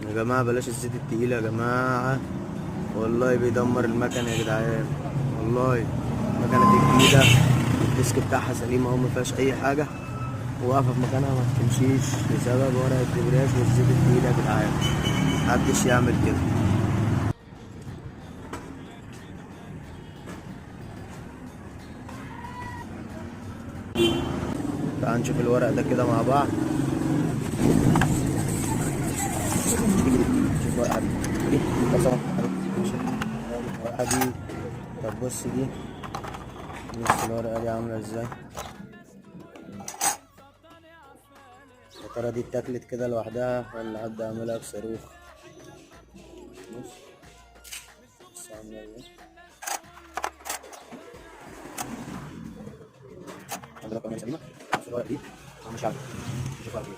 يا جماعة بلاش الزيت التقيل يا جماعة، والله بيدمر المكنة يا جدعان. والله المكنة دي جديدة، الديسك بتاعها سليم اهو مفيهاش أي حاجة، واقفة في مكانها ما بتمشيش بسبب ورق الدبرياج والزيت التقيل يا جدعان. محدش يعمل كده. تعال نشوف الورق ده كده مع بعض. شوف الورقة دي الورقة دي. طب بص دي، بص الورقة دي عاملة ازاي. يا ترى دي اتاكلت كده لوحدها ولا حد عاملها بصاروخ؟ بص بص عاملة ازاي. عندنا كمان سليمة. بص الورقة دي أنا مش عارف. شوف الورقة دي.